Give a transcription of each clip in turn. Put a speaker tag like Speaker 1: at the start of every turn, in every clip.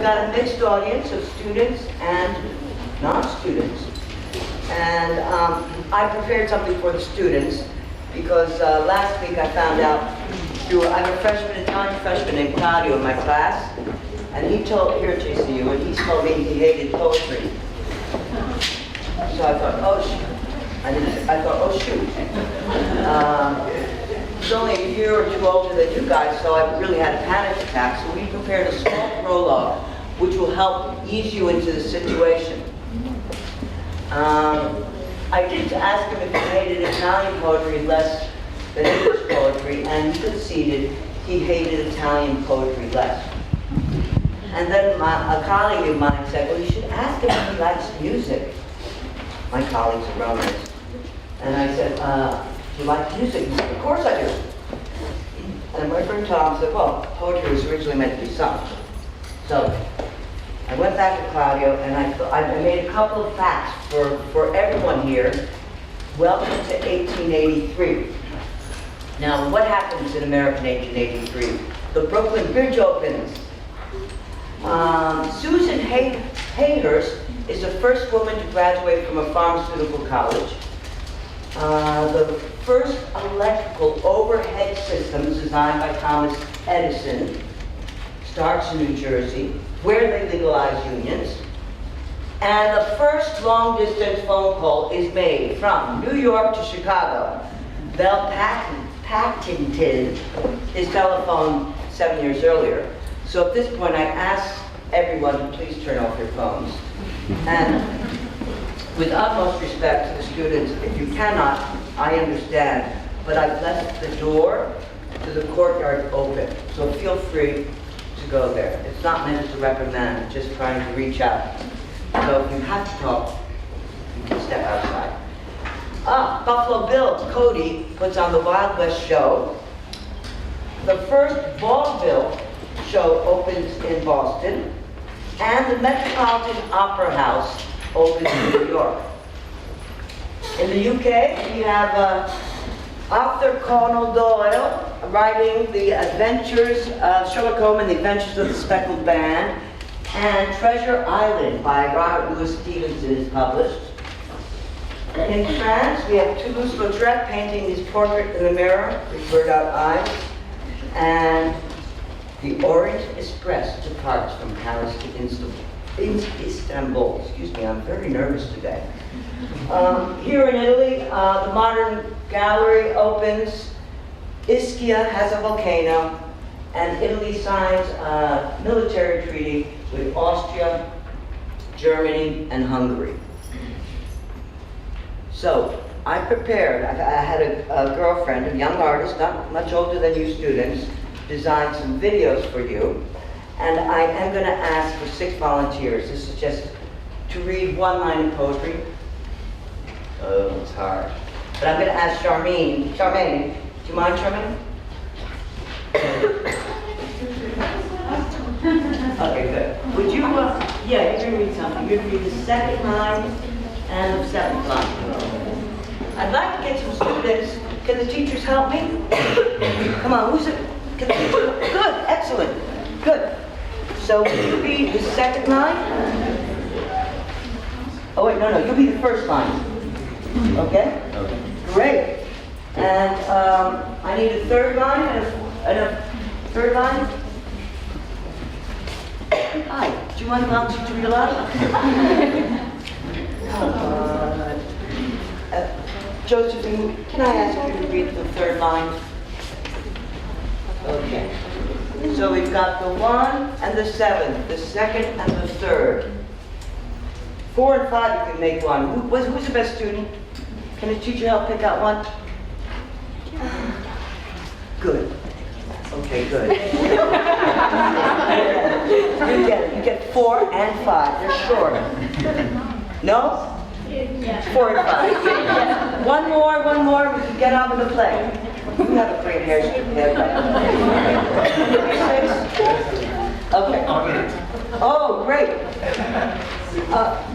Speaker 1: got a mixed audience of students and non-students. And I prepared something for the students because last week I found out I have a freshman, Italian freshman named Claudio in my class, and he told, here at JCU, and he told me he hated poetry. So I thought, oh shoot. He's only a year or two older than you guys, so I really had a panic attack. So we prepared a small prologue, which will help ease you into the situation. I did ask him if he hated Italian poetry less than English poetry, and he conceded he hated Italian poetry less. And then a colleague of mine said, well, you should ask him if he likes music. My colleagues are Romans. And I said, do you like music? He said, of course I do. And my friend Tom said, well, poetry was originally meant to be sung. So I went back to Claudio and I made a couple of facts for everyone here. Welcome to 1883. Now, what happens in America in 1883? The Brooklyn Bridge opens. Susan Hayhurst is the first woman to graduate from a pharmaceutical college. The first electrical overhead systems designed by Thomas Edison starts in New Jersey, where they legalize unions. And the first long-distance phone call is made from New York to Chicago. Bell patented his telephone 7 years earlier. So at this point, I ask everyone to please turn off your phones. And with utmost respect to the students, if you cannot, I understand, but I've left the door to the courtyard open, so feel free to go there. It's not meant to reprimand, it's just trying to reach out. So if you have to talk, you can step outside. Buffalo Bill, Cody, puts on the Wild West show. The first vaudeville show opens in Boston, and the Metropolitan Opera House opens in New York. In the UK, we have Arthur Conan Doyle writing The Adventures of Sherlock Holmes and the Adventures of the Speckled Band, and Treasure Island by Robert Louis Stevenson is published. In France, we have Toulouse-Lautrec painting his portrait in the mirror with bird-out eyes, and The Orient Express departs from Paris to Istanbul. Excuse me, I'm very nervous today. Here in Italy, the Modern Gallery opens. Ischia has a volcano, and Italy signs a military treaty with Austria, Germany, and Hungary. So, I prepared, I had a girlfriend, a young artist, not much older than you students, designed some videos for you. And I am going to ask for 6 volunteers. This is just to read one line of poetry. Oh, it's hard. But I'm going to ask Charmaine. Charmaine, do you mind, Charmaine? Okay, good. Would you, yeah, you're going to read something. You're going to read the second line and the 7th line. I'd like to get some students. Can the teachers help me? Come on, who's it? Can the teacher? Good, excellent, good. So will you read the second line? Oh wait, no, you'll be the first line. Okay? Okay. Great. And I need a third line and a third line. Hi, do you want to volunteer to read aloud? Josephine, can I ask you to read the third line? Okay. So we've got the 1 and the 7th, the 2nd and the 3rd. 4 and 5 you can make one. Who's the best student? Can the teacher help pick out one? Good. Okay, good. You get 4 and 5. They're short. No? 4 and 5. One more, we can get on with the play. You have a great hairstyle. Okay. Oh, great.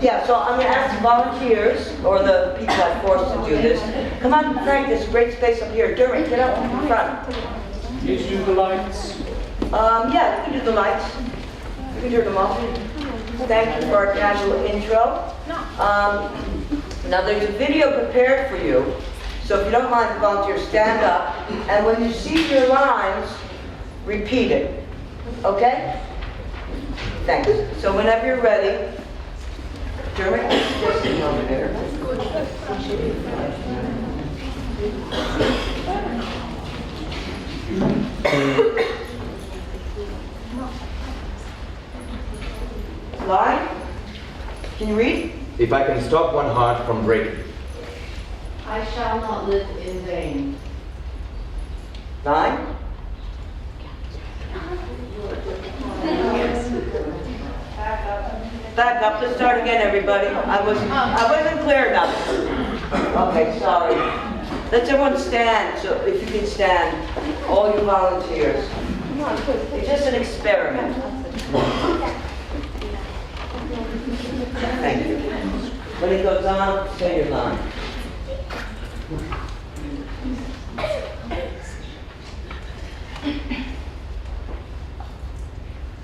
Speaker 1: Yeah, so I'm going to ask the volunteers, or the people I forced to do this. Come on, Frank, there's a great space up here. Dermot, get up in front.
Speaker 2: Can you do the lights?
Speaker 1: Yeah, you can do the lights. You can turn them off. Thank you for our casual intro. Now there's a video prepared for you, so if you don't mind the volunteer, stand up, and when you see your lines, repeat it. Okay? Thanks. So whenever you're ready, Dermot, just sitting over there. Line? Can you read?
Speaker 2: If I can stop one heart from breaking.
Speaker 3: I shall not live in vain.
Speaker 1: Line? Back up. Let's start again, everybody. I wasn't clear enough. Okay, sorry. Let's everyone stand. So if you can stand, all you volunteers. It's just an experiment. Thank you. When it goes on, say your line.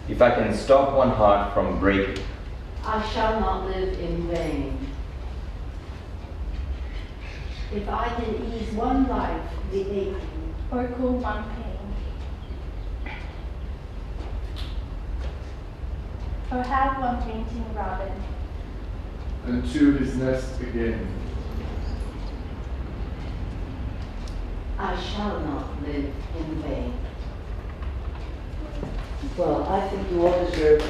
Speaker 2: If I can stop one heart from breaking.
Speaker 3: I shall not live in vain. If I can ease one life the aching,
Speaker 4: or cool one pain, or have one fainting robin,
Speaker 5: and to his nest again.
Speaker 3: I shall not live in vain.
Speaker 1: Well, I think you all deserve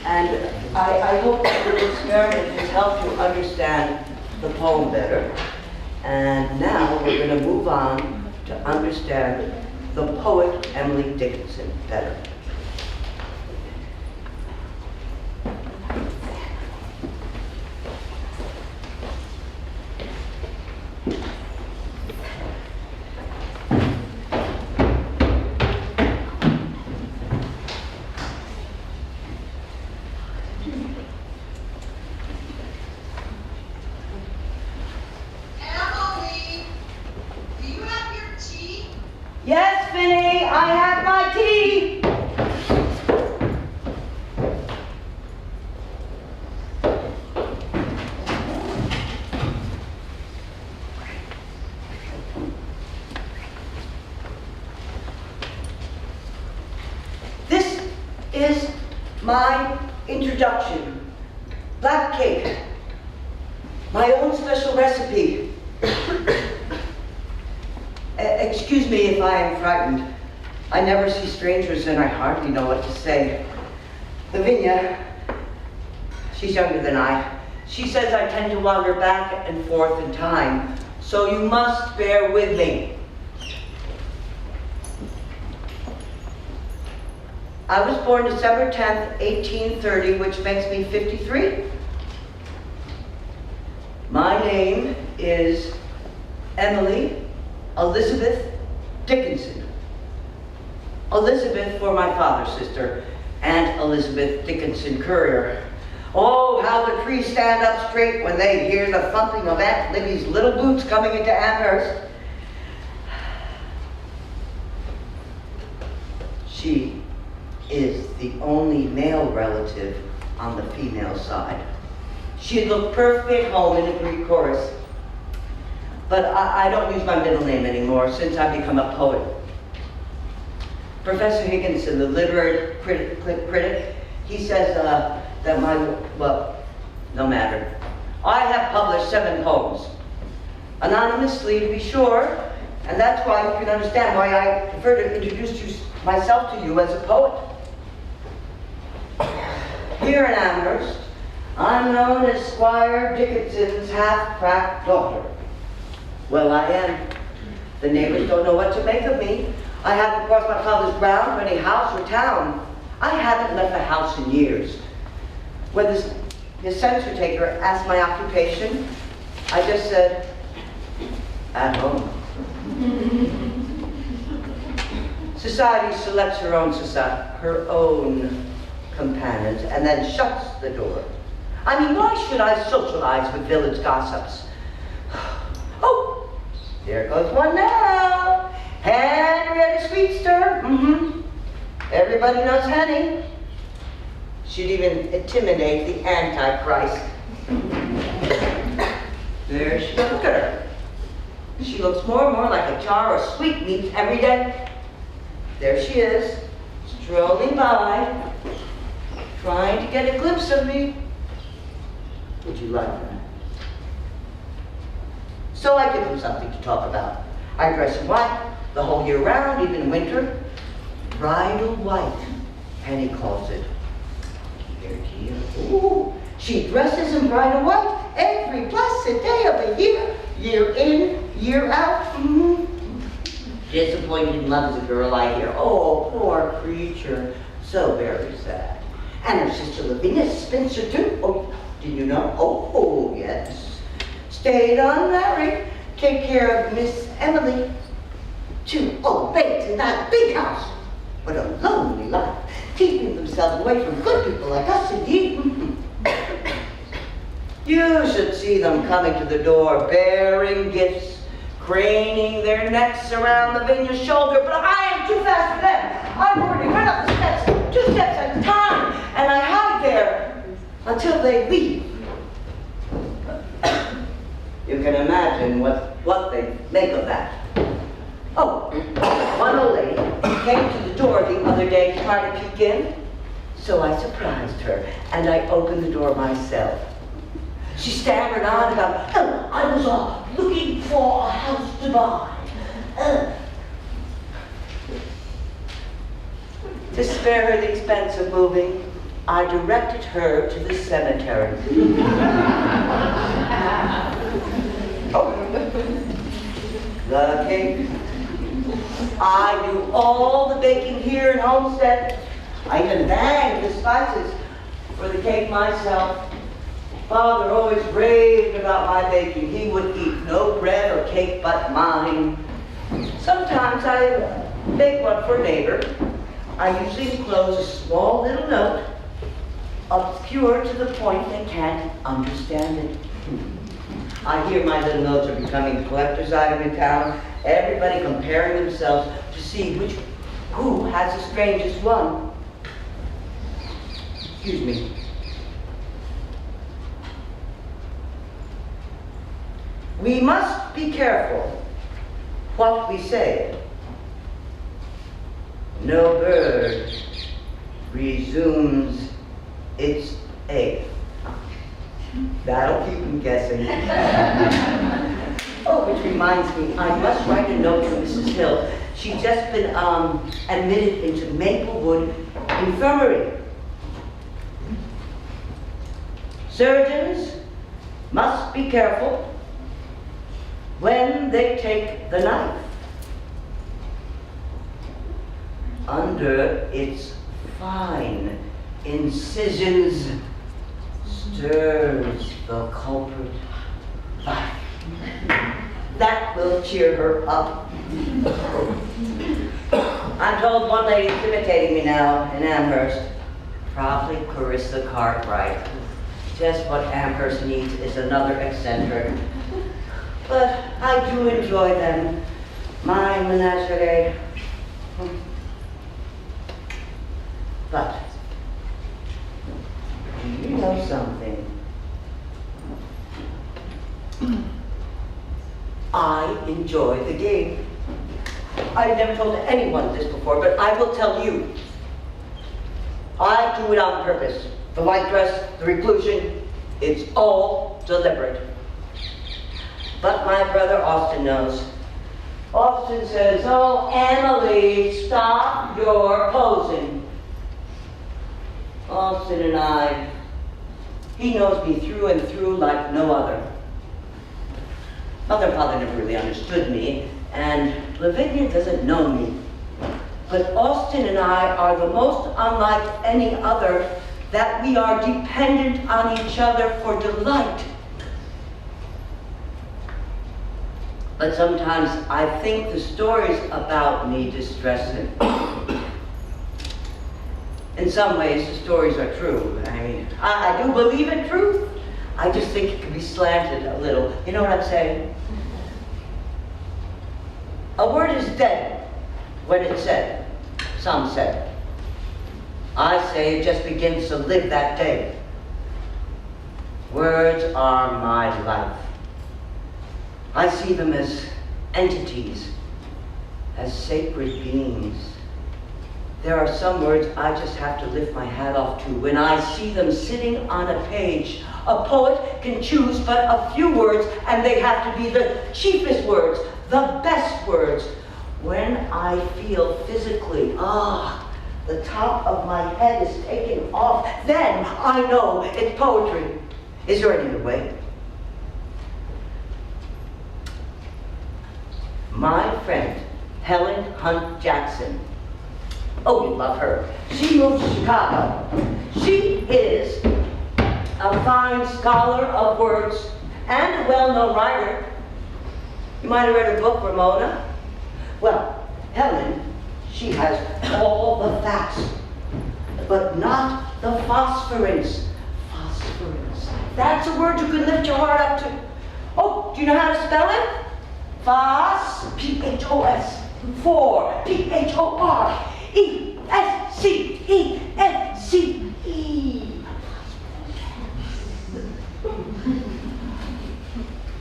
Speaker 1: and I hope that this experiment has helped you understand the poem better. And now we're going to move on to understand the poet Emily Dickinson better. Yes, Finny, I have my tea. This is my introduction. Black cake, my own special recipe. Excuse me if I am frightened. I never see strangers and I hardly know what to say. Lavinia, she's younger than I. She says I tend to wander back and forth in time, so you must bear with me. I was born December 10th, 1830, which makes me 53. My name is Emily Elizabeth Dickenson. Elizabeth for my father's sister, Aunt Elizabeth Dickinson Courier. Oh, how the trees stand up straight when they hear the thumping of Aunt Libby's little boots coming into Amherst. She is the only male relative on the female side. She'd look perfectly at home in a Greek chorus. But I don't use my middle name anymore since I've become a poet. Professor Higginson, the literary critic, he says that well, no matter. I have published 7 poems, anonymously to be sure, and that's why you can understand why I prefer to introduce myself to you as a poet. Here in Amherst, I'm known as Squire Dickinson's half-cracked daughter. Well, I am. The neighbors don't know what to make of me. I haven't crossed my father's ground to any house or town. I haven't left the house in years. When his census taker asked my occupation, I just said, at home. Society selects her own companions and then shuts the door. I mean, why should I socialize with village gossips? Oh, There goes one now. Henrietta Sweetster. Everybody knows Henny. She'd even intimidate the Antichrist. There she goes. Look at her. She looks more and more like a jar of sweetmeats every day. There she is, strolling by, trying to get a glimpse of me. Would you like that? So I give them something to talk about. I dress in white the whole year round, even in winter. Bridal white, Penny calls it. Here, dear. Ooh, she dresses in bridal white every blessed day of the year in, year out. Disappointed in love as a girl, I hear. Oh, poor creature. So very sad. And her sister Lavinia is a spinster too. Oh, did you know? Oh, yes. Stayed unmarried. Take care of Miss Emily. 2 old babes in that big house. What a lonely life. Keeping themselves away from good people like us, indeed. You should see them coming to the door, bearing gifts, craning their necks around Lavinia's shoulder, but I am too fast for them. I'm already run up the steps, 2 steps at a time, and I hide there until they leave. You can imagine what they make of that. Oh, one old lady came to the door the other day to try to peek in, so I surprised her, and I opened the door myself. She stammered on about, oh, I was looking for a house to buy. To spare her the expense of moving, I directed her to the cemetery. Oh, the cake. I do all the baking here in Homestead. I even banged the spices for the cake myself. Father always raved about my baking. He would eat no bread or cake but mine. Sometimes I bake one for a neighbor. I usually enclose a small little note, obscure to the point they can't understand it. I hear my little notes are becoming a collector's item in town. Everybody comparing themselves to see who has the strangest one. Excuse me. We must be careful what we say. No bird resumes its egg. That'll keep them guessing. Oh, which reminds me, I must write a note to Mrs. Hill. She's just been admitted into Maplewood Infirmary. Surgeons must be careful when they take the knife. Under its fine incisions stirs the culprit life. That will cheer her up. I'm told one lady's imitating me now in Amherst. Probably Clarissa Cartwright. Just what Amherst needs is another eccentric. But I do enjoy them. My menagerie. But, do you know something? I enjoy the game. I've never told anyone this before, but I will tell you. I do it on purpose. The white dress, the reclusion, it's all deliberate. But my brother Austin knows. Austin says, oh, Emily, stop your posing. Austin and I, he knows me through and through like no other. Mother and father never really understood me, and Lavinia doesn't know me. But Austin and I are the most unlike any other, that we are dependent on each other for delight. But sometimes I think the stories about me distress him. In some ways, the stories are true. I mean, I do believe in truth. I just think it can be slanted a little. You know what I'm saying? A word is dead when it's said, some say. I say it just begins to live that day. Words are my life. I see them as entities, as sacred beings. There are some words I just have to lift my hat off to when I see them sitting on a page. A poet can choose but a few words, and they have to be the chiefest words, the best words. When I feel physically, the top of my head is taken off, then I know it's poetry. Is there any other way? My friend, Helen Hunt Jackson. Oh, you love her. She moved to Chicago. She is a fine scholar of words and a well-known writer. You might have read her book, Ramona. Well, Helen, she has all the facts, but not the phosphorus. Phosphorus. That's a word you can lift your heart up to. Oh, do you know how to spell it? Phos, P-H-O-S, for, P-H-O-R, E-S-C-E-N-C-E.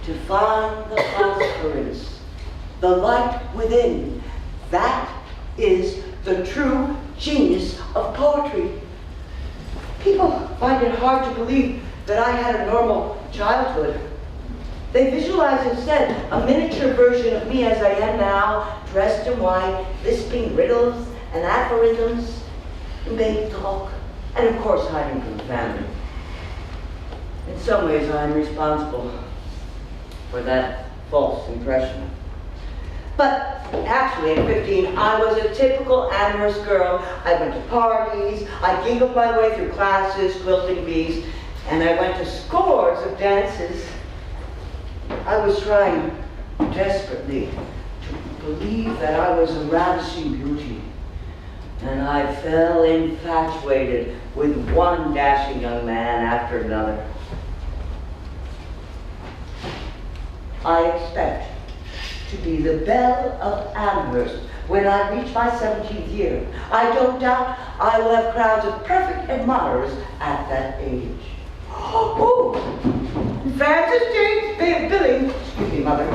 Speaker 1: To find the phosphorus, the light within, that is the true genius of poetry. People find it hard to believe that I had a normal childhood. They visualize instead a miniature version of me as I am now, dressed in white, lisping riddles and aphorisms and baby talk, and of course hiding from the family. In some ways I'm responsible for that false impression. But actually at 15 I was a typical amorous girl. I went to parties, I gingled my way through classes, quilting bees, and I went to scores of dances. I was trying desperately to believe that I was a ravishing beauty, and I fell infatuated with one dashing young man after another. I expect to be the belle of Amherst when I reach my 17th year. I don't doubt I will have crowds of perfect admirers at that age. Oh, Francis James Billings, excuse me, Mother.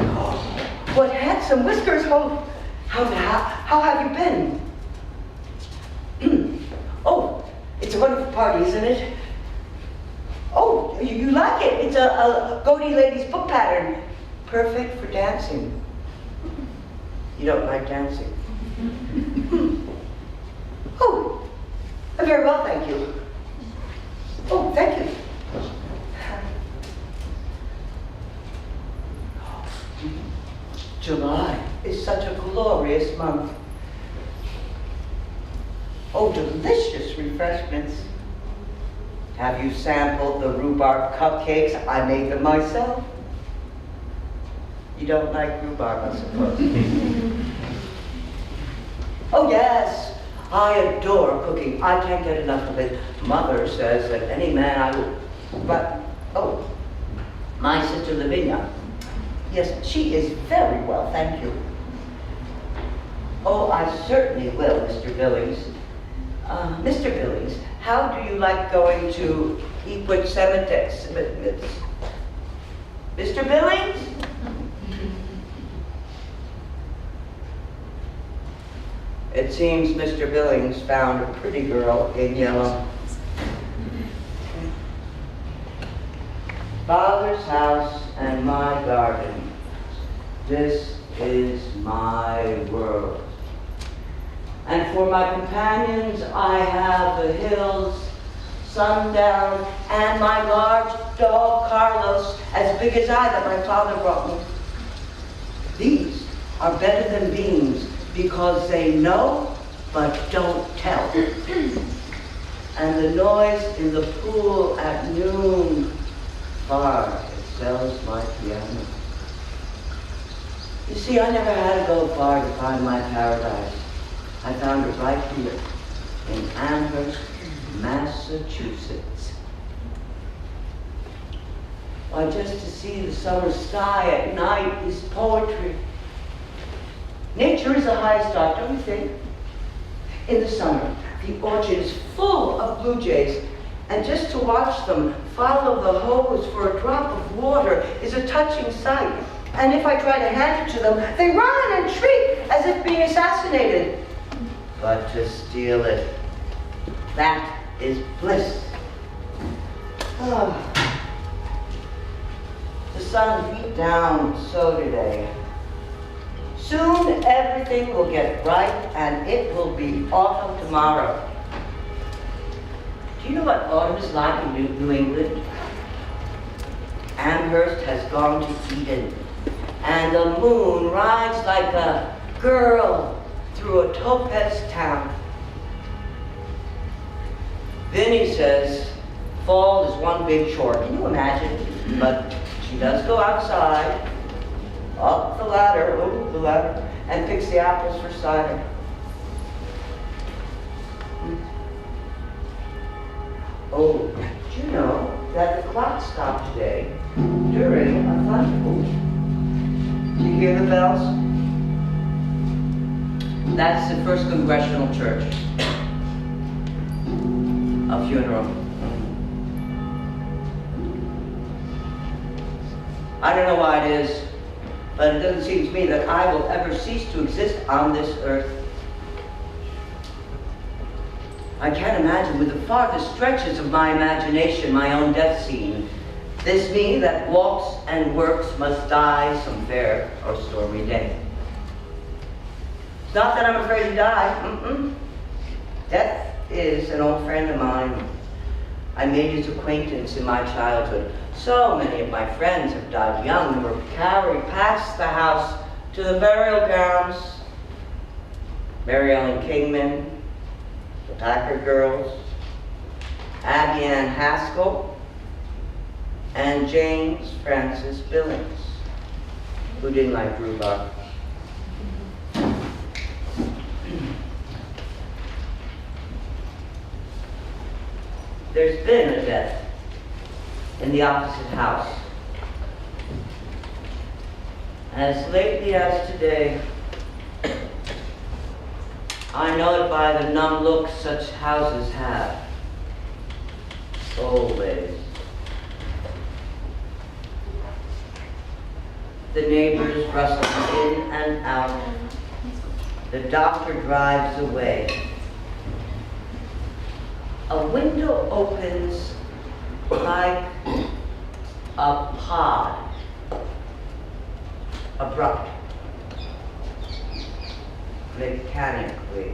Speaker 1: What handsome whiskers! Oh, how have you been? Oh, it's a wonderful party, isn't it? Oh, you like it? It's a Godey Ladies book pattern. Perfect for dancing. You don't like dancing? Oh, very well, thank you. Oh, thank you. July is such a glorious month. Oh, delicious refreshments. Have you sampled the rhubarb cupcakes? I made them myself. You don't like rhubarb, I suppose. Oh yes, I adore cooking. I can't get enough of it. Mother says that any man I would, but, oh, my sister Lavinia. Yes, she is very well, thank you. Oh, I certainly will, Mr. Billings. Mr. Billings, how do you like going to Eastwood Cemetery? Mr. Billings? It seems Mr. Billings found a pretty girl in yellow. Father's house and my garden. This is my world. And for my companions, I have the hills, sundown, and my large dog, Carlos, as big as I, that my father brought me. These are better than beans because they know but don't tell. And the noise in the pool at noon, far excels my piano. You see, I never had to go far to find my paradise. I found it right here in Amherst, Massachusetts. Why, just to see the summer sky at night is poetry. Nature is the highest art, don't you think? In the summer, the orchard is full of blue jays, and just to watch them follow the hose for a drop of water is a touching sight. And if I try to hand it to them, they run and shriek as if being assassinated. But to steal it, that is bliss. Oh. The sun beat down so today. Soon everything will get bright and it will be autumn tomorrow. Do you know what autumn is like in New England? Amherst has gone to Eden, and the moon rides like a girl through a topaz town. Vinny says fall is one big chore. Can you imagine? But she does go outside, up the ladder, and picks the apples for cider. Oh, did you know that the clock stopped today during a thunderbolt? Do you hear the bells? That's the First Congressional Church. A funeral. I don't know why it is, but it doesn't seem to me that I will ever cease to exist on this earth. I can't imagine with the farthest stretches of my imagination my own death scene. This me that walks and works must die some fair or stormy day. It's not that I'm afraid to die. Death is an old friend of mine. I made his acquaintance in my childhood. So many of my friends have died young and were carried past the house to the burial grounds. Mary Ellen Kingman, the Packard girls, Abby Ann Haskell, and James Francis Billings, who didn't like rhubarb. There's been a death in the opposite house. As lately as today, I know it by the numb look such houses have. Always. The neighbors rustle in and out. The doctor drives away. A window opens like a pod, abrupt, mechanically.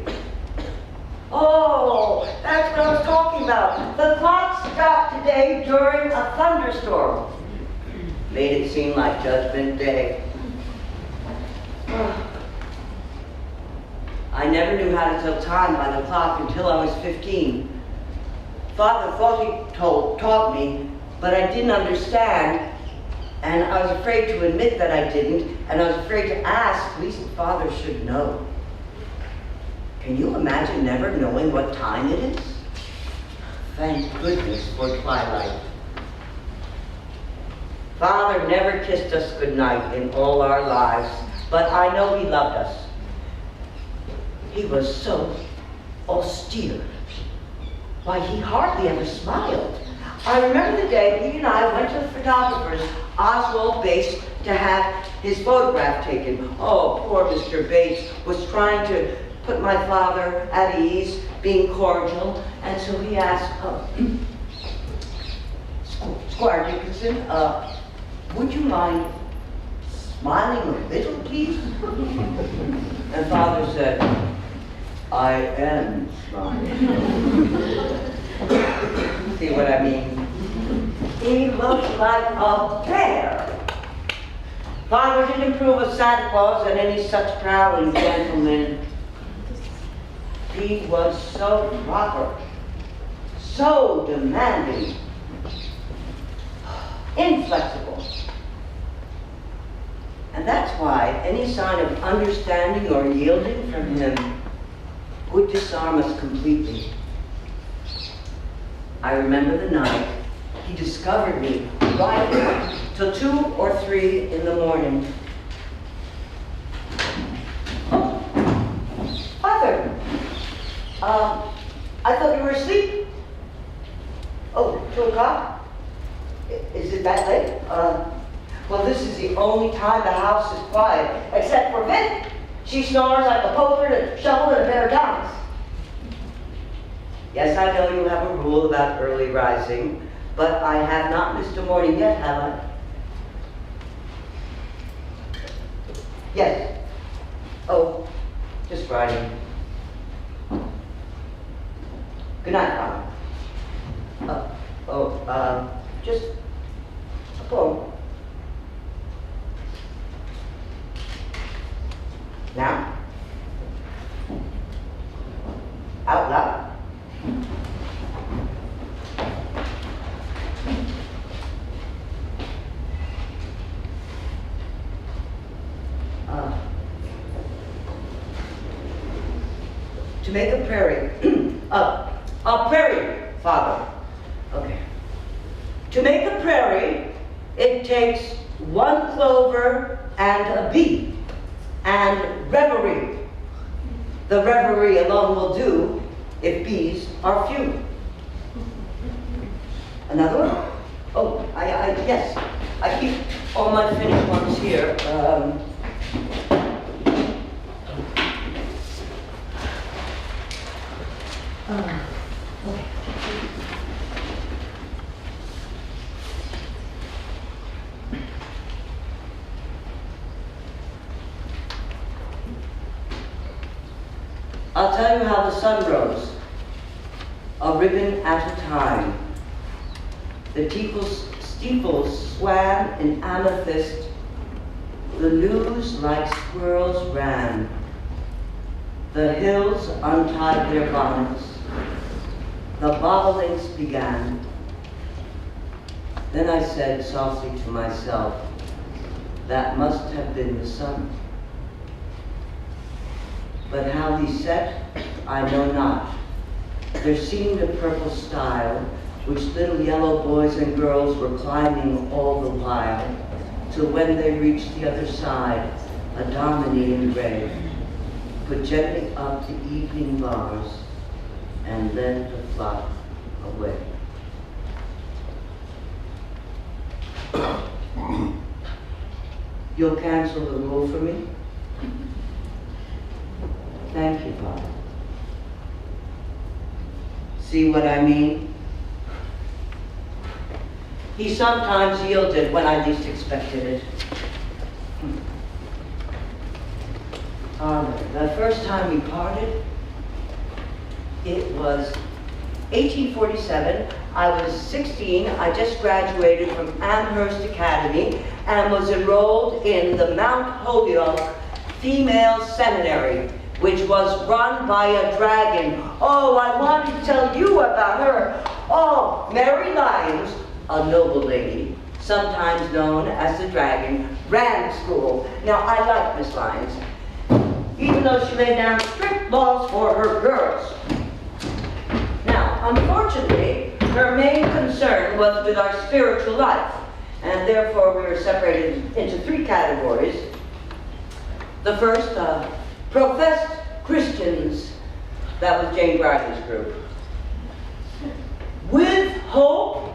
Speaker 1: Oh, that's what I was talking about. The clock stopped today during a thunderstorm. Made it seem like Judgment Day. I never knew how to tell time by the clock until I was 15. Father thought he taught me, but I didn't understand, and I was afraid to admit that I didn't, and I was afraid to ask, at least Father should know. Can you imagine never knowing what time it is? Thank goodness for twilight. Father never kissed us goodnight in all our lives, but I know he loved us. He was so austere. Why, he hardly ever smiled. I remember the day he and I went to the photographer's, Oswald Bates, to have his photograph taken. Oh, poor Mr. Bates was trying to put my father at ease, being cordial, and so he asked, Squire Dickenson, would you mind smiling a little, please? And Father said, I am smiling. See what I mean? He looked like a bear. Father didn't approve of Santa Claus and any such prowling gentleman. He was so proper, so demanding, inflexible. And that's why any sign of understanding or yielding from him would disarm us completely. I remember the night he discovered me writing till 2 or 3 in the morning. I thought you were asleep. Oh, 2 o'clock? Is it that late? Well, this is the only time the house is quiet, except for Vic. She snores like a poker and a shovel and a pair of tongs. Yes, I know you have a rule about early rising, but I have not missed a morning yet, have I? Yes. Oh, just writing. Good night, Father. Just a poem. Now, out loud. To make a prairie, a prairie, Father. Okay. To make a prairie, it takes 1 clover and a bee, and reverie. The reverie alone will do if bees are few. Another one? Oh, yes. I keep all my finished ones here. I'll tell you how the sun rose, a ribbon at a time. The steeples swam in amethyst, the news like squirrels ran. The hills untied their bonnets, the bobolinks began. Then I said softly to myself, that must have been the sun. But how he set, I know not. There seemed a purple stile, which little yellow boys and girls were climbing all the while, till when they reached the other side, a dominie in gray put gently up the evening bars and led the flock away. You'll cancel the rule for me? Thank you, Father. See what I mean? He sometimes yielded when I least expected it. The first time we parted, it was 1847. I was 16. I just graduated from Amherst Academy and was enrolled in the Mount Holyoke Female Seminary, which was run by a dragon. Oh, I wanted to tell you about her. Oh, Mary Lyons, a noble lady, sometimes known as the Dragon, ran the school. Now, I like Miss Lyons, even though she laid down strict laws for her girls. Now, unfortunately, her main concern was with our spiritual life, and therefore we were separated into 3 categories. The first, professed Christians. That was Jane Bradley's group. With hope.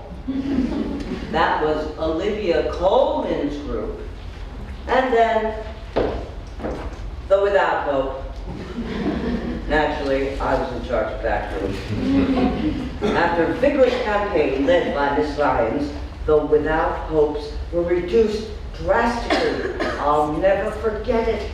Speaker 1: That was Olivia Coleman's group. And then the without hope. Naturally, I was in charge of that group. After a vigorous campaign led by Miss Lyons, the without hopes were reduced drastically. I'll never forget it.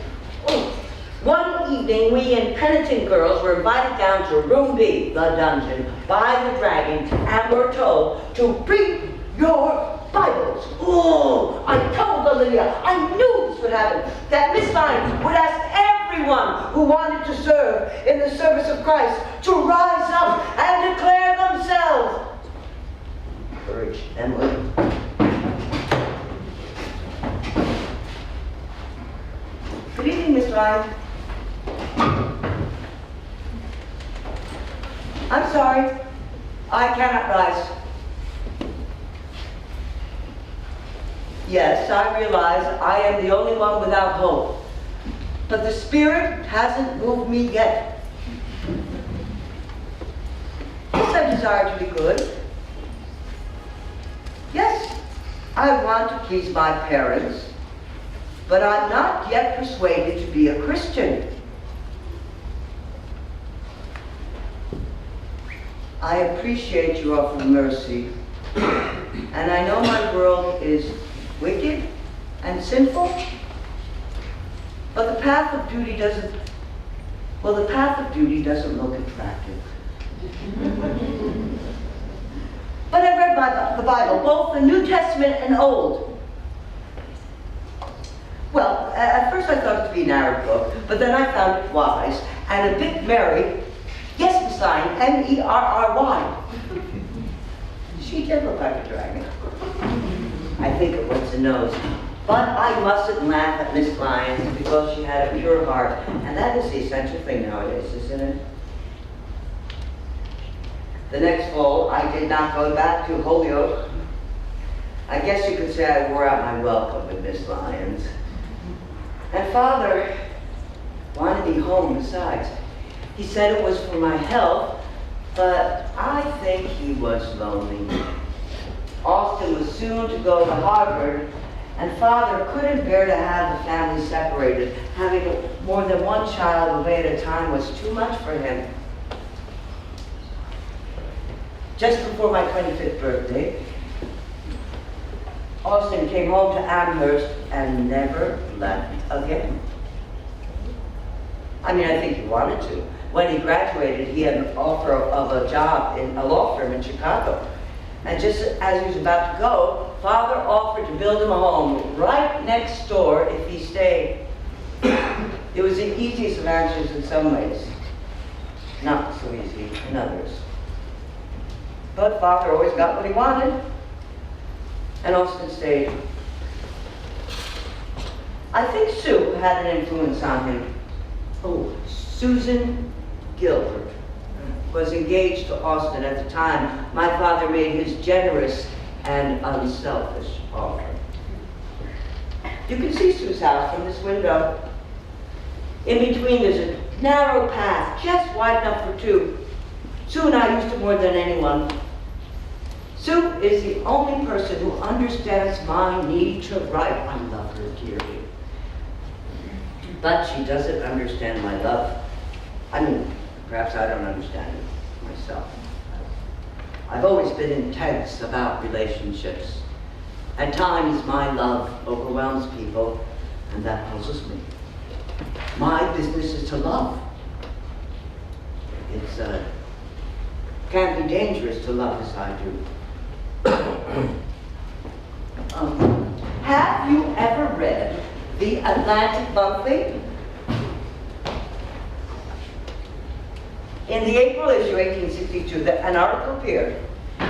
Speaker 1: Oh. One evening, we impenitent girls were invited down to Room B, the dungeon, by the dragon, and were told to bring your Bibles. Oh, I told Olivia, I knew this would happen, that Miss Lyons would ask everyone who wanted to serve in the service of Christ to rise up and declare themselves. Courage, Emily. Good evening, Miss Lyons. I'm sorry, I cannot rise. Yes, I realize I am the only one without hope, but the Spirit hasn't moved me yet. desire to be good. Yes, I want to please my parents, but I'm not yet persuaded to be a Christian. I appreciate you offer mercy, and I know my world is wicked and sinful, but the path of duty doesn't look attractive. But I read the Bible, both the New Testament and Old. Well, at first I thought it to be an Arab book, but then I found it wise and a bit merry. Yes, Miss Lyon, M-E-R-R-Y. She did look like a dragon. I think it was the nose. But I mustn't laugh at Miss Lyons because she had a pure heart. And that is the essential thing nowadays, isn't it? The next fall, I did not go back to Holyoke. I guess you could say I wore out my welcome with Miss Lyons. And Father wanted me home besides. He said it was for my health, but I think he was lonely. Austin was soon to go to Harvard, and Father couldn't bear to have the family separated. Having more than one child away at a time was too much for him. Just before my 25th birthday, Austin came home to Amherst and never left again. I mean, I think he wanted to. When he graduated, he had an offer of a job in a law firm in Chicago. And just as he was about to go, Father offered to build him a home right next door if he stayed. It was the easiest of answers in some ways, not so easy in others. But Father always got what he wanted, and Austin stayed. I think Sue had an influence on him. Oh, Susan Gilbert was engaged to Austin at the time my father made his generous and unselfish offer. You can see Sue's house from this window. In between there's a narrow path, just wide enough for two. Sue and I used it more than anyone. Sue is the only person who understands my need to write. I love her dearly. But she doesn't understand my love. I mean, perhaps I don't understand it myself. I've always been intense about relationships. At times, my love overwhelms people, and that puzzles me. My business is to love. It's can be dangerous to love as I do. Have you ever read the Atlantic Monthly? In the April issue 1862, an article appeared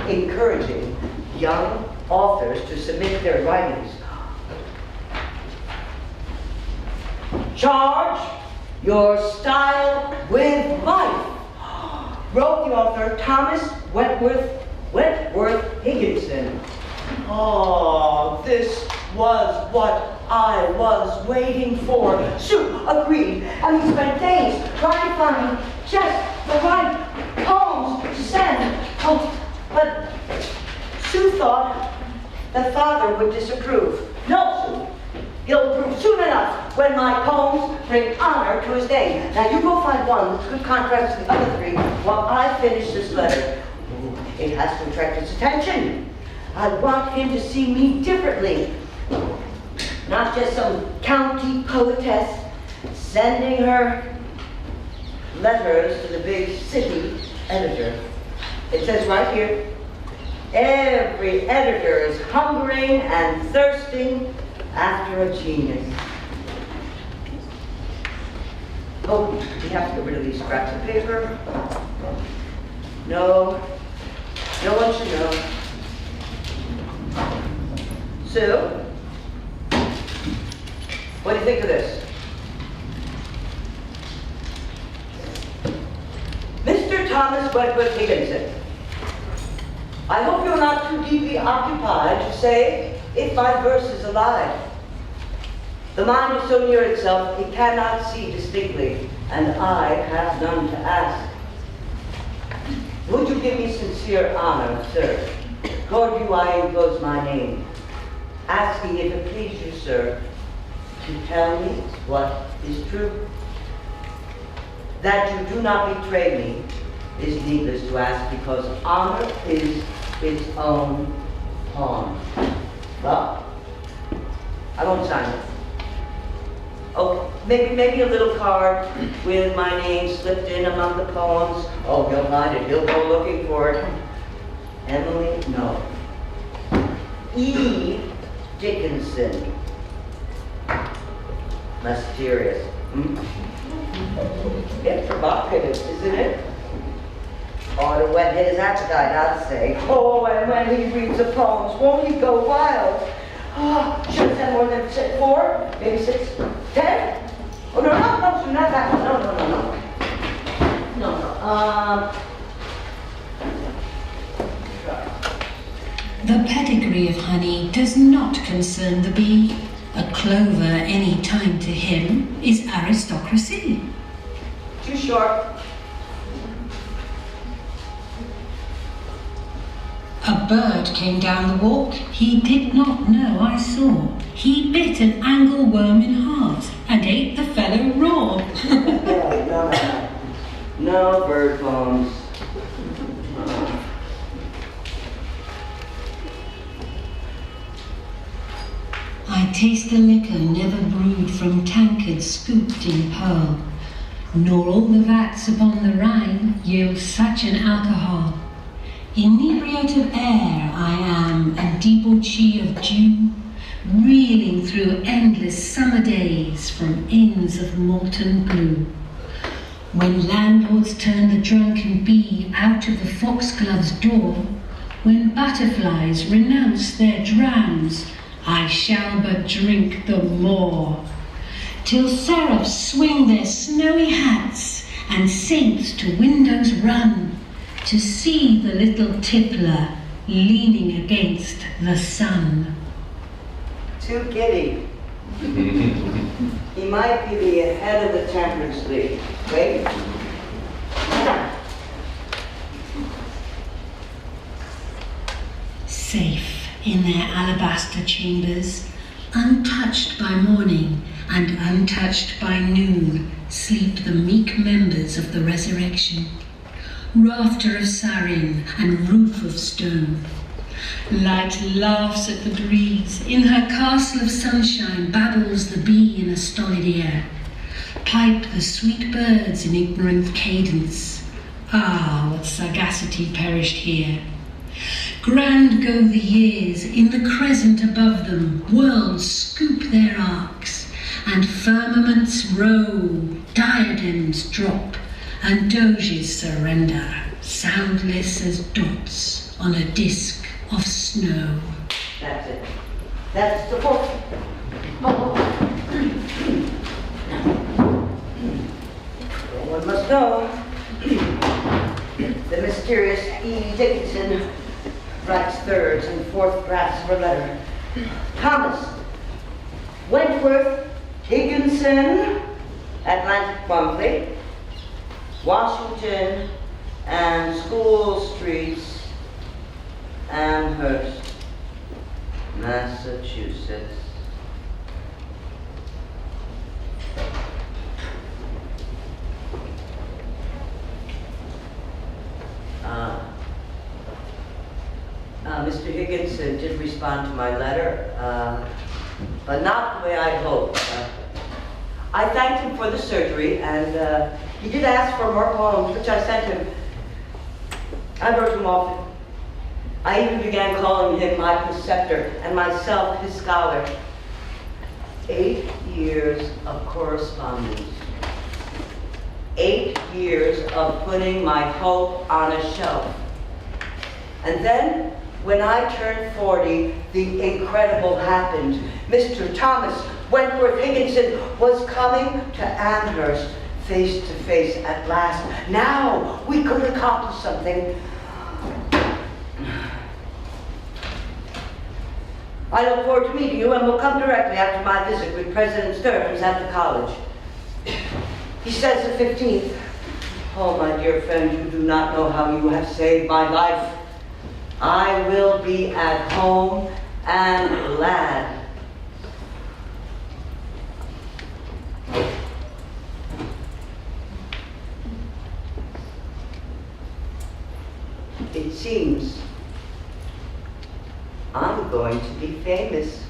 Speaker 1: encouraging young authors to submit their writings. Charge your style with life, wrote the author Thomas Wentworth Higginson. Oh, this was what I was waiting for. Sue agreed, and we spent days trying to find just the right poems to send. Oh, but Sue thought that Father would disapprove. No, Sue, he'll approve soon enough when my poems bring honor to his name. Now you go find one that's good contrast to the other three while I finish this letter. It has to attract his attention. I want him to see me differently. Not just some county poetess sending her letters to the big city editor. It says right here, every editor is hungering and thirsting after a genius. Oh, we have to get rid of these scraps of paper. No, no one should know. Sue, what do you think of this? Mr. Thomas Wentworth Higginson, I hope you're not too deeply occupied to say if my verse is alive. The mind is so near itself it cannot see distinctly, and I have none to ask. Would you give me sincere honor, sir? Toward you I enclose my name, asking if it please you, sir, to tell me what is true. That you do not betray me is needless to ask, because honor is its own pawn. Well, I won't sign it. Oh, maybe a little card with my name slipped in among the poems. Oh, he'll find it. He'll go looking for it. Emily, no. E. Dickenson. Mysterious. It's provocative, isn't it? Ought to whet his appetite, I'd say. Oh, and when he reads the poems, won't he go wild? Oh, should have said more than 4, maybe 6, 10? Oh, no, not that one. No.
Speaker 6: The pedigree of honey does not concern the bee. A clover any time to him is aristocracy.
Speaker 1: Too short.
Speaker 6: A bird came down the walk he did not know I saw. He bit an angleworm in half and ate the fellow raw.
Speaker 1: No bird poems.
Speaker 6: I taste the liquor never brewed from tankards scooped in pearl, nor all the vats upon the Rhine yield such an alcohol. Inebriate of air I am, and debauchee of dew, reeling through endless summer days from inns of molten glue. When landlords turn the drunken bee out of the foxglove's door, when butterflies renounce their drams, I shall but drink the more, till seraphs swing their snowy hats and saints to windows run to see the little tippler leaning against the sun.
Speaker 1: Too giddy. He might be the head of the Temperance League. Wait.
Speaker 6: Safe in their alabaster chambers, untouched by morning and untouched by noon, sleep the meek members of the resurrection. Rafter of sarin and roof of stone. Light laughs at the breeze. In her castle of sunshine babbles the bee in a stolid ear. Pipe the sweet birds in ignorant cadence. Ah, what sagacity perished here. Grand go the years, in the crescent above them, worlds scoop their arcs, and firmaments row, diadems drop, and doges surrender, soundless as dots on a disk of snow.
Speaker 1: That's it. That's the book. One must know. The mysterious E. Dickenson writes thirds and fourth drafts of a letter. Thomas Wentworth Higginson, Atlantic Monthly, Washington and School Streets, Amherst, Massachusetts. Mr. Higginson did respond to my letter, but not the way I'd hoped. I thanked him for the surgery, and he did ask for more poems, which I sent him. I wrote him often. I even began calling him my preceptor and myself his scholar. 8 years of correspondence. 8 years of putting my hope on a shelf. And then, when I turned 40, the incredible happened. Mr. Thomas Wentworth Higginson was coming to Amherst face to face at last. Now we could accomplish something. I look forward to meeting you and will come directly after my visit with President Stearns at the college. He says the 15th. Oh, my dear friend, you do not know how you have saved my life. I will be at home and glad. It seems I'm going to be famous.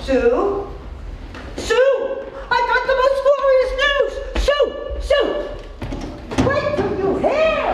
Speaker 1: Sue? Sue! I got the most glorious news! Sue! Sue! Wait till you hear!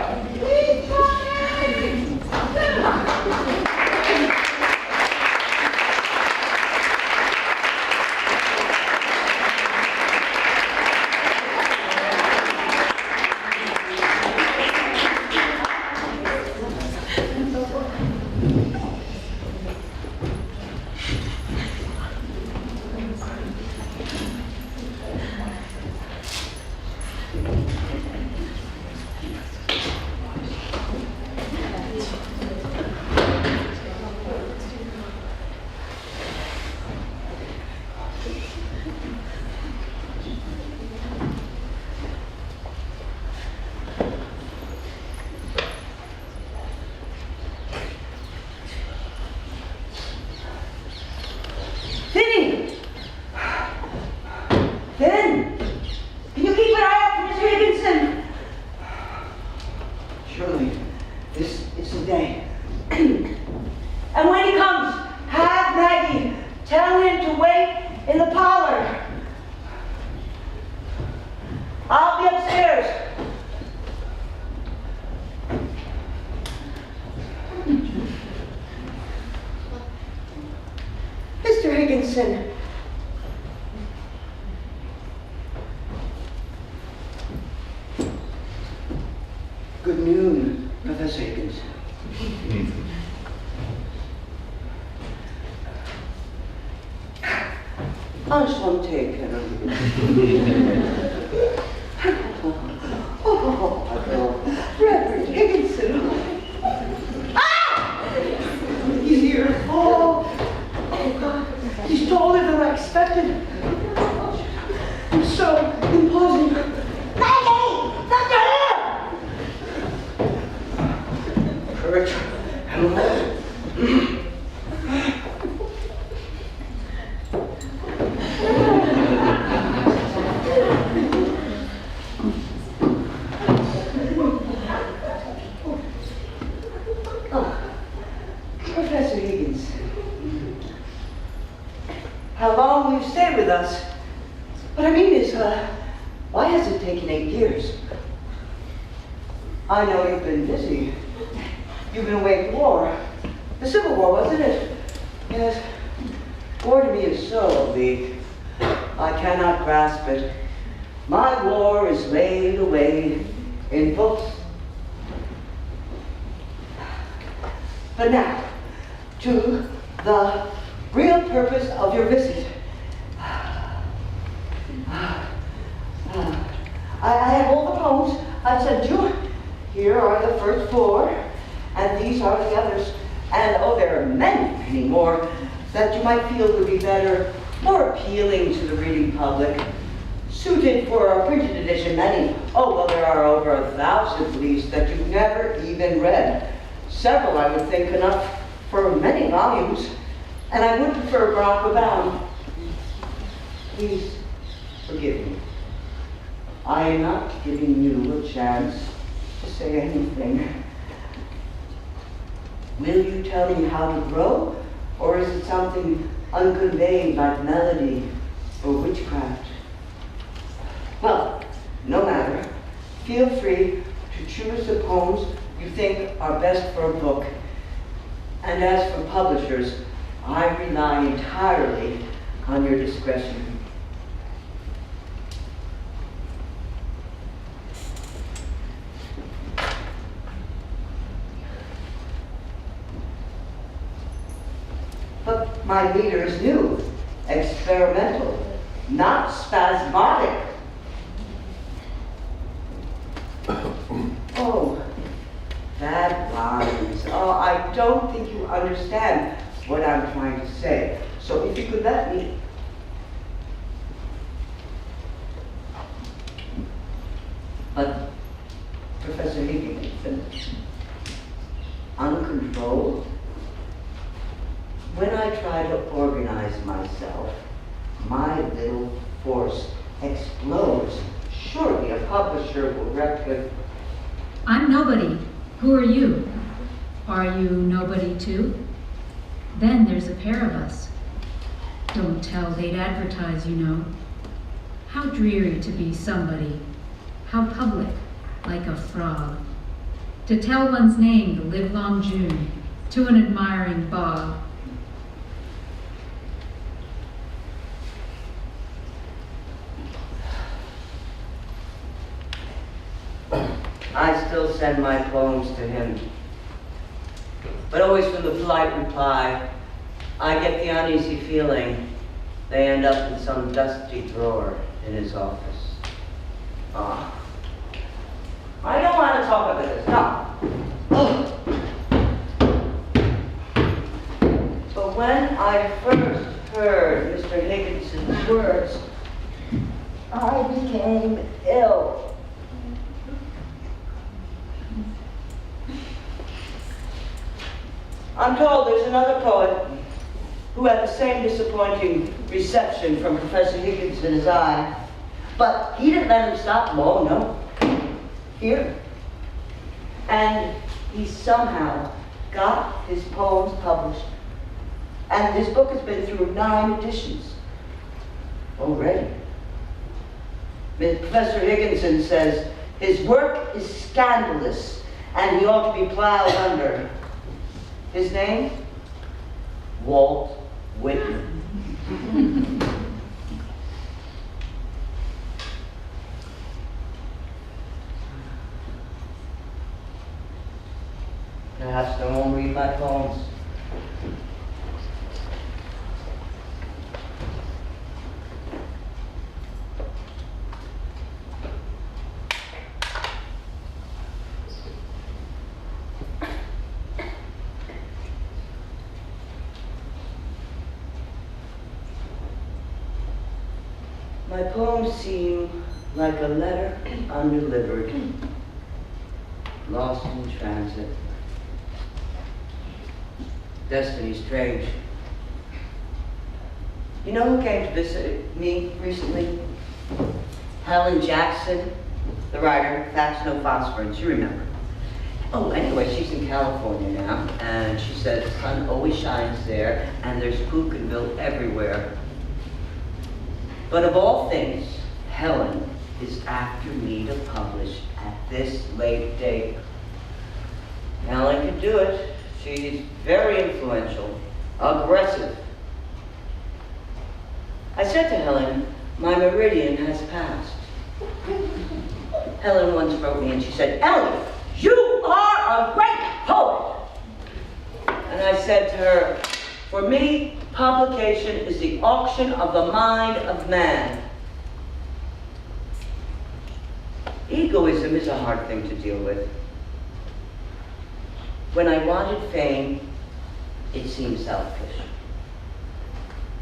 Speaker 1: Ben! Can you keep an eye out for Mr. Dickenson? Surely, this is the day. And when he comes, have Maggie tell him to wait in the parlor. I'll be upstairs. Mr. Dickenson. Good noon, Professor Dickenson. Enchanté, Caroline. Oh, Reverend Dickenson. Ah! He's here. Oh, God. He's taller than I expected. He's so imposing. Maggie! Dr. Courage and love. Professor Higgins, how long will you stay with us? What I mean is, why has it taken 8 years? I know you've been busy. You've been away at the war. The Civil War, wasn't it? Yes. War to me is so big. I cannot grasp it. My war is laid away in books. But now, to the real purpose of your visit. I have all the poems I've sent you. Here are the first 4, and these are the others. And oh, there are many, many more that you might feel would be better, more appealing to the reading public, suited for a printed edition. Many, oh, well, there are over 1,000 at least that you've never even read. Several, I would think, enough for many volumes, and I would prefer Barack bound. Please forgive me. I am not giving you a chance to say anything. Will you tell me how to grow, or is it something unconveyed like melody or witchcraft? Well, no matter. Feel free to choose the poems you think are best for a book. And as for publishers, I rely entirely on your discretion. But my leader is new, experimental, not spasmodic. Oh, bad lines. Oh, I don't think you understand what I'm trying to say. So if you could let me. when I try to organize myself, my little force explodes. Surely a publisher will recognize.
Speaker 7: I'm nobody. Who are you? Are you nobody too? Then there's a pair of us. Don't tell, they'd advertise, you know. How dreary to be somebody. How public, like a frog. To tell one's name the livelong June, to an admiring bog.
Speaker 1: I still send my poems to him, but always from the polite reply, I get the uneasy feeling they end up in some dusty drawer in his office. Ah, I don't want to talk about this, no. Ugh. But when I first heard Mr. Higginson's words, I became ill. I'm told there's another poet who had the same disappointing reception from Professor Higginson as I, but he didn't let him stop him. Oh, no. Here. And he somehow got his poems published. And his book has been through 9 editions already. Professor Higginson says his work is scandalous and he ought to be plowed under. His name? Walt Whitman. Perhaps no one will read my poems. My poems seem like a letter undelivered, lost in transit. Destiny strange. You know who came to visit me recently? Helen Jackson, the writer, Facts No Phosphorus, you remember. Oh, anyway, she's in California now, and she said the sun always shines there, and there's Bougainville everywhere. But of all things, Helen is after me to publish at this late date. Helen can do it. She's very influential, aggressive. I said to Helen, my meridian has passed. Helen once wrote me and she said, Emily, you are a great poet. And I said to her, for me, publication is the auction of the mind of man. Egoism is a hard thing to deal with. When I wanted fame, it seemed selfish.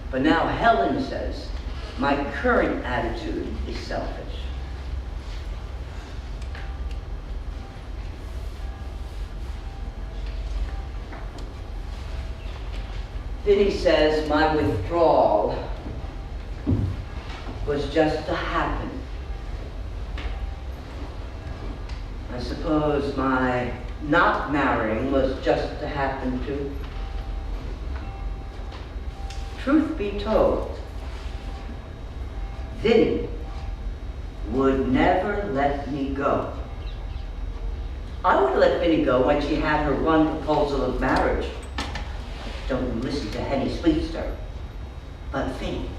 Speaker 1: But now Helen says my current attitude is selfish. Vinny says my withdrawal was just to happen. I suppose my not marrying was just to happen too. Truth be told, Vinny would never let me go. I would have let Vinny go when she had her one proposal of marriage. Don't you listen to Henny Sweetster. But Vinny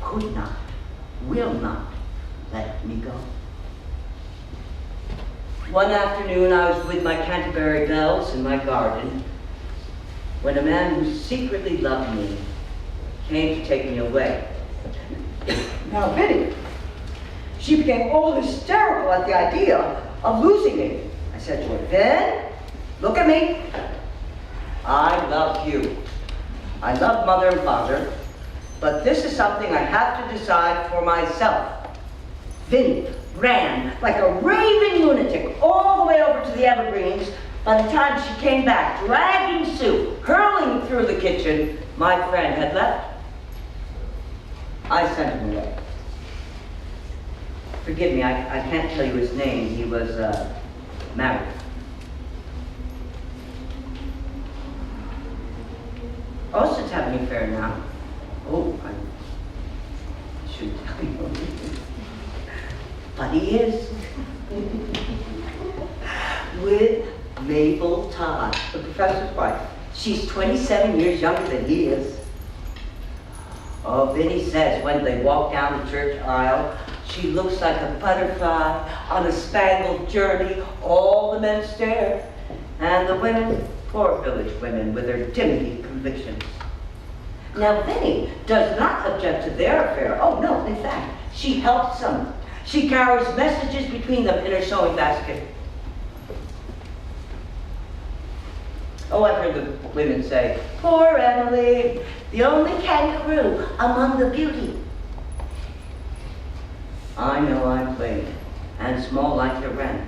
Speaker 1: could not, will not let me go. One afternoon I was with my Canterbury bells in my garden when a man who secretly loved me came to take me away. Now Vinny, she became all hysterical at the idea of losing me. I said to her, Vin, look at me. I love you. I love mother and father, but this is something I have to decide for myself. Vinny ran like a raving lunatic all the way over to the evergreens, By the time she came back, dragging soup, hurling through the kitchen, my friend had left. I sent him away. Forgive me, I can't tell you his name. He was married. Austin's having an affair now. Oh, I shouldn't tell you. But he is. With Mabel Todd, the professor's wife. She's 27 years younger than he is. Oh, Vinny says when they walk down the church aisle, she looks like a butterfly on a spangled journey. All the men stare. And the women, poor village women with their timid convictions. Now, Vinny does not object to their affair. Oh, no, in fact, she helps them. She carries messages between them in her sewing basket. Oh, I've heard the women say, poor Emily, the only kangaroo among the beauty. I know I'm plain, and small like your wren.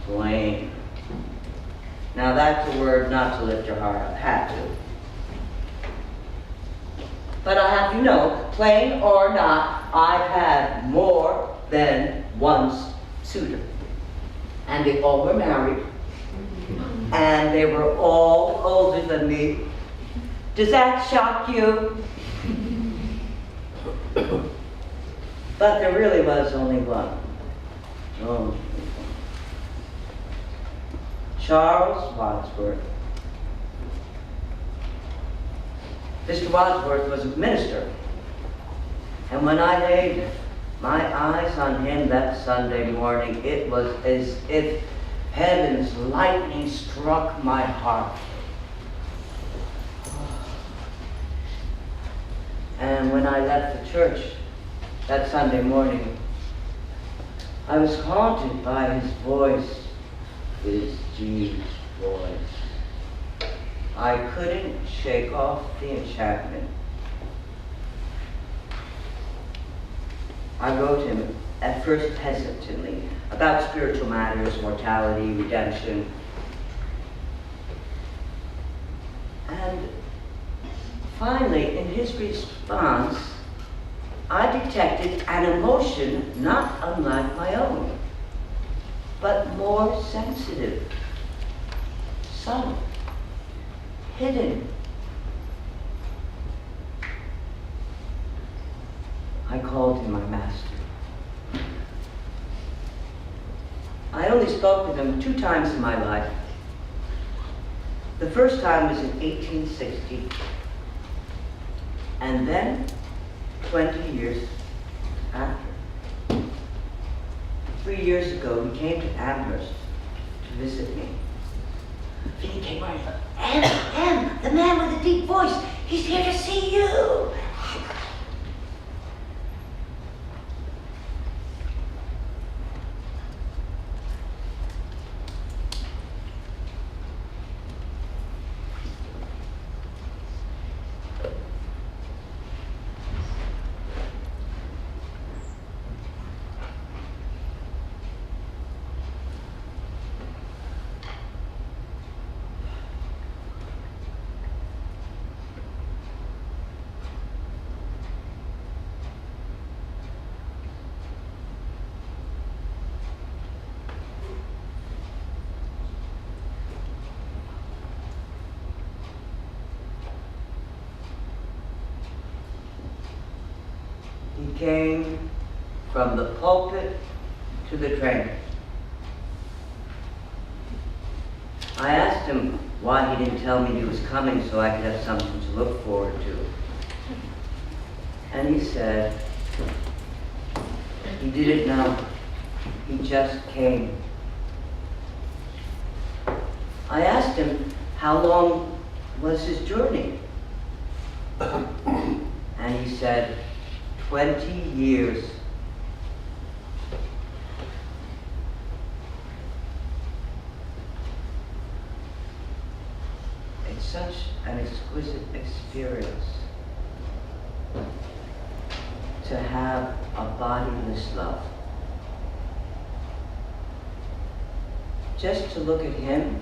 Speaker 1: Plain. Now that's a word not to lift your heart up, had to. But I have you know, plain or not, I've had more than one suitor. And they all were married. And they were all older than me. Does that shock you? But there really was only one. Only one. Charles Wadsworth. Mr. Wadsworth was a minister. And when I laid my eyes on him that Sunday morning, it was as if heaven's lightning struck my heart. And when I left the church that Sunday morning, I was haunted by his voice, his deep voice. I couldn't shake off the enchantment. I wrote him, at first hesitantly, about spiritual matters, mortality, redemption. And finally, in his response, I detected an emotion not unlike my own, but more sensitive, subtle, hidden. I called him my master. I only spoke with him 2 times in my life. The first time was in 1860, and then 20 years after. 3 years ago, he came to Amherst to visit me. He came running, Em, the man with the deep voice, he's here to see you. He came from the pulpit to the train. I asked him why he didn't tell me he was coming so I could have something to look forward to. And he said, he didn't know. He just came. I asked him how long was his journey. And he said, 20 years. It's such an exquisite experience to have a bodiless love. just to look at him,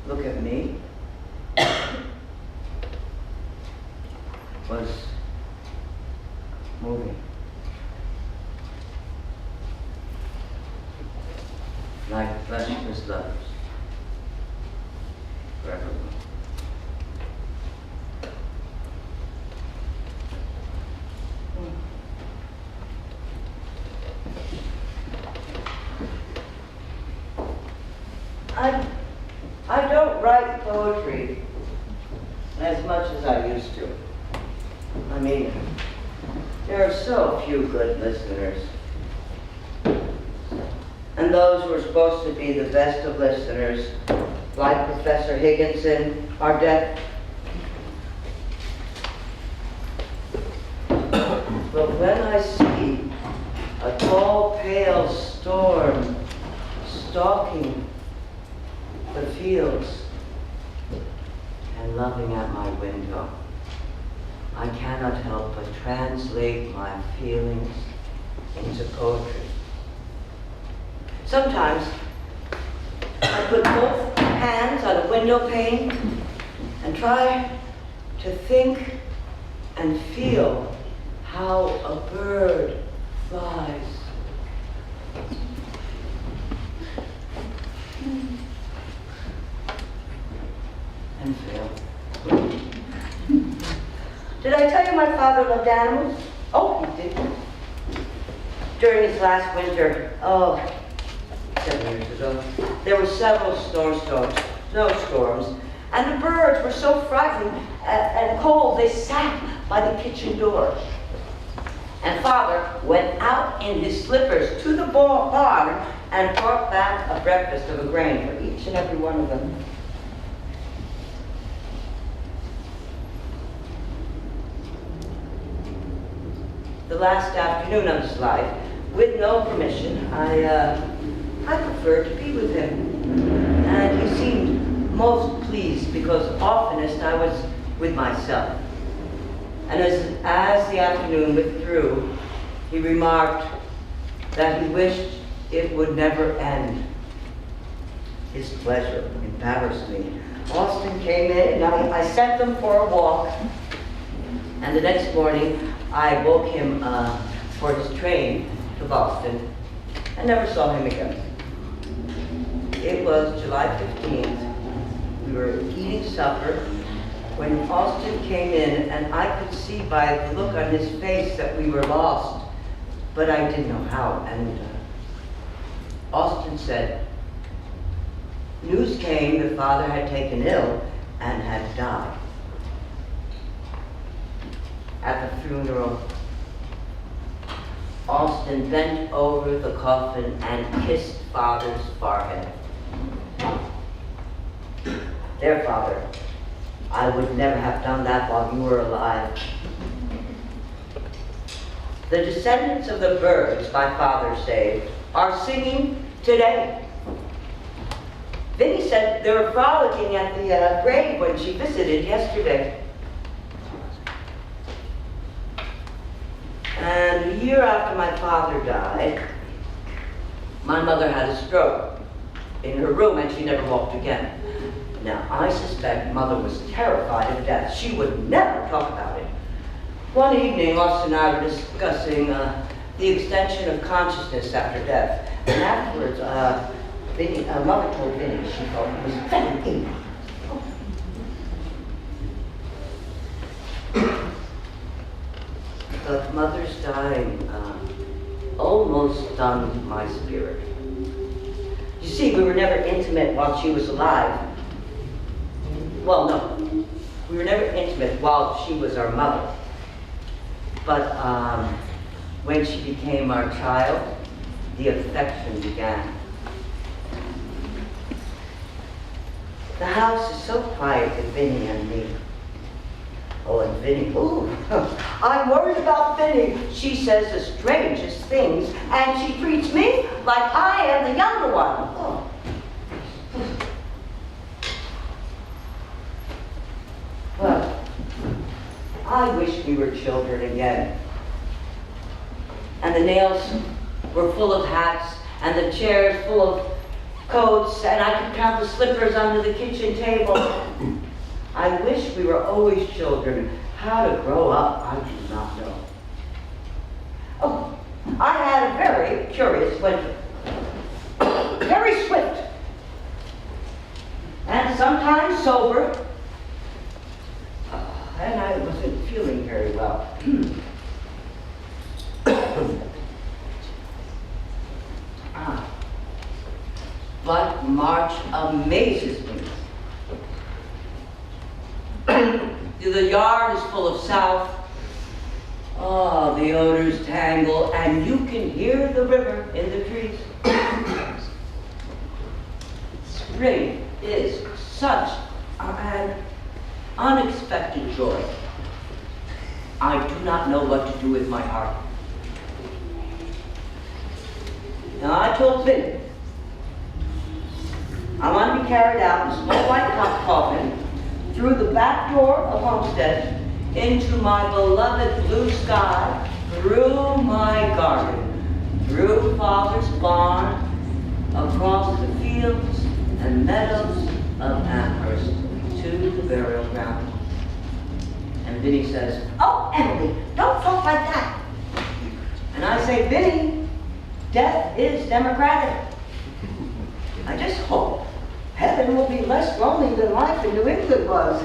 Speaker 1: look at me, was moving. Like fleshless lovers, forevermore. I don't write poetry as much as I used to. I mean, there are so few good listeners. And those who are supposed to be the best of listeners, like Professor Higginson, are deaf. But when I see a tall, pale storm stalking the fields and loving at my window, I cannot help but translate my feelings into poetry. Sometimes I put both hands on a window pane and try to think and feel how a bird flies. And fail. Did I tell you my father loved animals? Oh, he did. During his last winter, 7 years ago, there were several snowstorms, and the birds were so frightened and cold, they sat by the kitchen door. And Father went out in his slippers to the barn and brought back a breakfast of a grain for each and every one of them. The last afternoon of his life, with no permission, I preferred to be with him. And he seemed most pleased because oftenest I was with myself. And as the afternoon withdrew, he remarked that he wished it would never end. His pleasure embarrassed me. Austin came in and I sent them for a walk. And the next morning, I woke him for his train to Boston and never saw him again. It was July 15th. We were eating supper when Austin came in, and I could see by the look on his face that we were lost, but I didn't know how. And Austin said, news came that Father had taken ill and had died. At the funeral, Austin bent over the coffin and kissed Father's forehead. Dear Father, I would never have done that while you were alive. The descendants of the birds my father saved are singing today. Vinnie said they were frolicking at the grave when she visited yesterday. And a year after my father died, my mother had a stroke in her room and she never walked again. Now, I suspect Mother was terrified of death. She would never talk about it. One evening, Austin and I were discussing the extension of consciousness after death. And afterwards, Mother told Vinnie she thought it was very But Mother's dying almost stunned my spirit. You see, we were never intimate while she was alive. Well, no, we were never intimate while she was our mother. But when she became our child, the affection began. The house is so quiet with Vinnie and me. Oh, and Vinnie, ooh, I'm worried about Vinnie. She says the strangest things, and she treats me like I am the younger one. Oh. Well, I wish we were children again. And the nails were full of hats, and the chairs full of coats, and I could count the slippers under the kitchen table. I wish we were always children. How to grow up, I do not know. Oh, I had a very curious winter. Very swift. And sometimes sober. And I wasn't feeling very well. But March amazes me. The yard is full of south. Oh, the odors tangle, and you can hear the river in the trees. Spring is such an unexpected joy. I do not know what to do with my heart. Now, I told Vinny, I want to be carried out in a small white coffin through the back door of Homestead into my beloved blue sky, through my garden, through Father's barn, across the fields and meadows of Amherst to the burial ground. And Vinny says, "Oh, Emily, don't talk like that." And I say, "Vinny, death is democratic. I just hope heaven will be less lonely than life in New England was."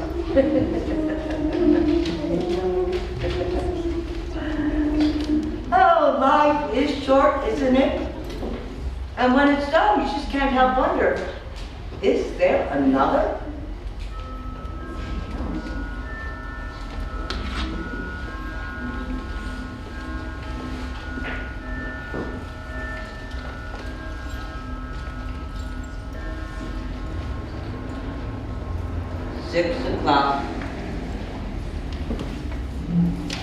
Speaker 1: Oh, life is short, isn't it? And when it's done, you just can't help wonder, is there another? $6:00.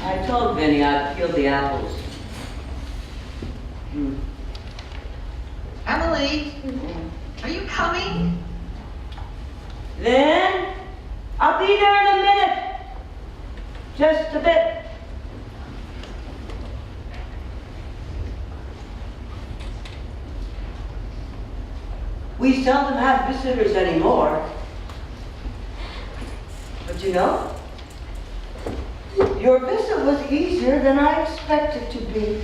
Speaker 1: I told Vinny I'd peel the apples.
Speaker 8: Emily, are you coming?
Speaker 1: Then, I'll be there in a minute. Just a bit. We seldom have visitors anymore. But you know, your visit was easier than I expected to be.